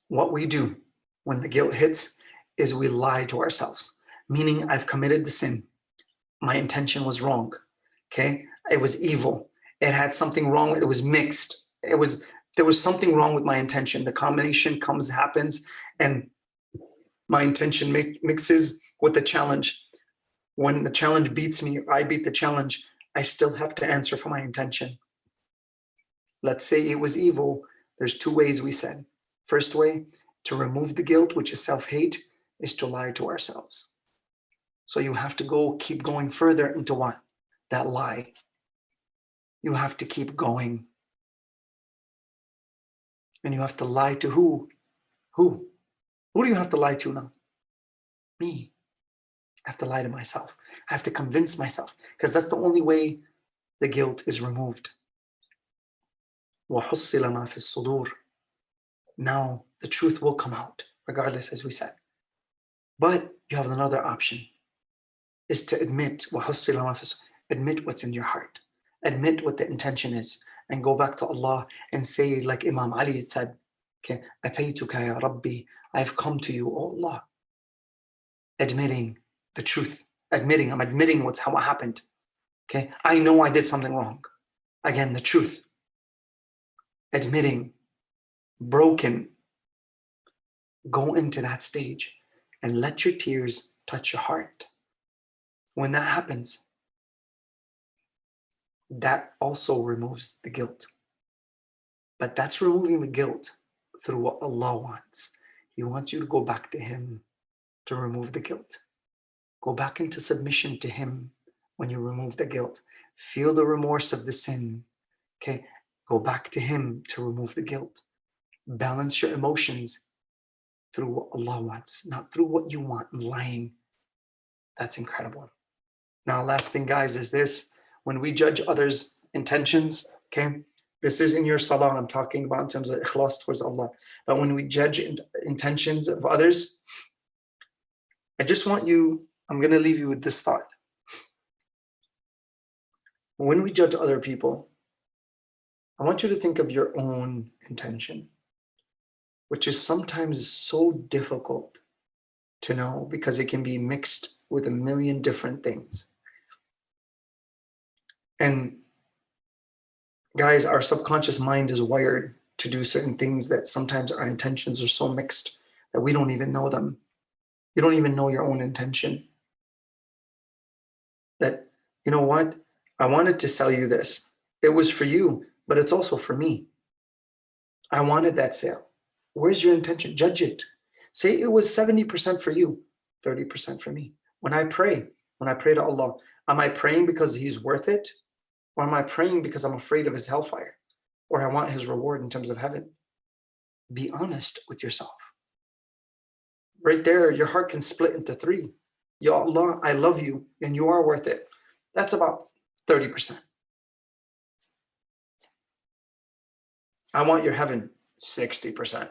what we do when the guilt hits is we lie to ourselves, meaning I've committed the sin. My intention was wrong, okay? It was evil. It had something wrong. It was mixed. There was something wrong with my intention. The combination happens, and my intention mixes with the challenge. When the challenge beats me, I beat the challenge, I still have to answer for my intention. Let's say it was evil. There's two ways we said. First way, to remove the guilt, which is self-hate, is to lie to ourselves. So you have to keep going further into what? That lie. You have to keep going. And you have to lie to who? Who? Who do you have to lie to now? Me. I have to lie to myself. I have to convince myself, because that's the only way the guilt is removed. وَحُصِّلَ مَا فِي الصُّدُورِ. Now the truth will come out, regardless, as we said. But you have another option, is to admit, وَحُصِّلَ مَا فِي الصُّدُورِ, admit what's in your heart. Admit what the intention is, and go back to Allah and say, like Imam Ali said, okay, أَتَيْتُكَ يَا رَبِّي, I've come to you, O Allah. Admitting the truth. I'm admitting what happened. Okay, I know I did something wrong. Again, the truth. Admitting, broken. Go into that stage and let your tears touch your heart. When that happens, that also removes the guilt. But that's removing the guilt through what Allah wants. He wants you to go back to Him to remove the guilt. Go back into submission to Him when you remove the guilt. Feel the remorse of the sin. Okay, go back to Him to remove the guilt. Balance your emotions through what Allah wants, not through what you want, lying. That's incredible. Now, last thing, guys, is this. When we judge others' intentions, okay, this is in your salah I'm talking about in terms of ikhlas towards Allah. But when we judge intentions of others, I just want you, I'm going to leave you with this thought. When we judge other people, I want you to think of your own intention, which is sometimes so difficult to know because it can be mixed with a million different things. And guys, our subconscious mind is wired to do certain things that sometimes our intentions are so mixed that we don't even know them. You don't even know your own intention. That, you know what? I wanted to sell you this. It was for you, but it's also for me. I wanted that sale. Where's your intention? Judge it. Say it was 70% for you, 30% for me. When I pray to Allah, am I praying because He's worth it? Or am I praying because I'm afraid of His hellfire? Or I want His reward in terms of heaven? Be honest with yourself. Right there, your heart can split into three. Ya Allah, I love you and you are worth it. That's about 30%. I want your heaven, 60%.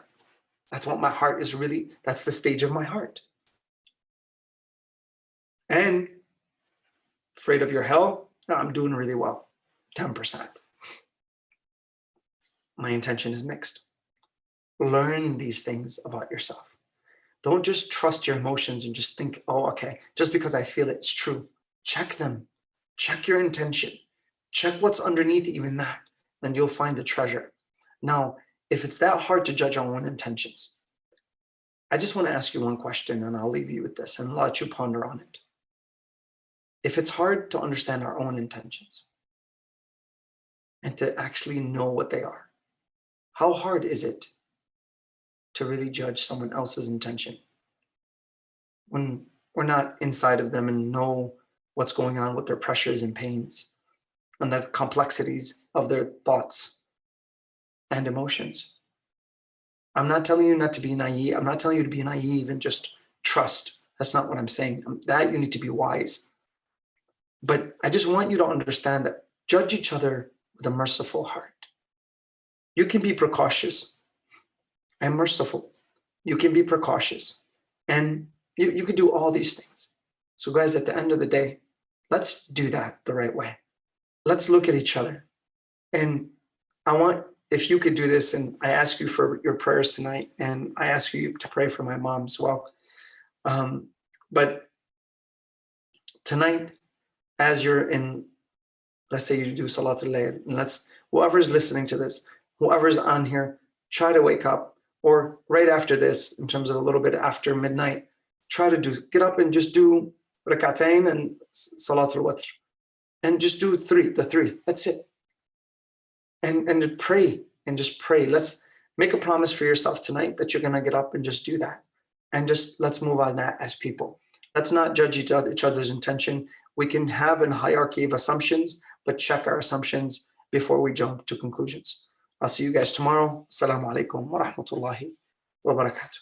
That's what my heart is really, that's the stage of my heart. And Afraid of your hell? No, I'm doing really well. 10%. My intention is mixed. Learn these things about yourself. Don't just trust your emotions and just think, oh, okay, just because I feel it's true. Check them. Check your intention. Check what's underneath even that, and you'll find a treasure. Now, if it's that hard to judge our own intentions, I just want to ask you one question, and I'll leave you with this and let you ponder on it. If it's hard to understand our own intentions and to actually know what they are, how hard is it to really judge someone else's intention when we're not inside of them and know what's going on with their pressures and pains and the complexities of their thoughts and emotions? I'm not telling you not to be naive. I'm not telling you to be naive and just trust. That's not what I'm saying. That you need to be wise. But I just want you to understand that judge each other with a merciful heart. You can be precautious and merciful. You can be precautious. And you can do all these things. So guys, at the end of the day, let's do that the right way. Let's look at each other. And I want, if you could do this, and I ask you for your prayers tonight, and I ask you to pray for my mom as well. But tonight, as you're in, let's say you do Salatul Layl, and whoever's listening to this, whoever's on here, try to wake up, or right after this, in terms of a little bit after midnight, try to get up and just do Rakatain and Salatul Watr. And just do the three, that's it. And pray, and just pray. Let's make a promise for yourself tonight that you're gonna get up and just do that. And just let's move on that as people. Let's not judge each other's intention. We can have a hierarchy of assumptions, but check our assumptions before we jump to conclusions. I'll see you guys tomorrow. Assalamu alaikum wa rahmatullahi wa barakatuh.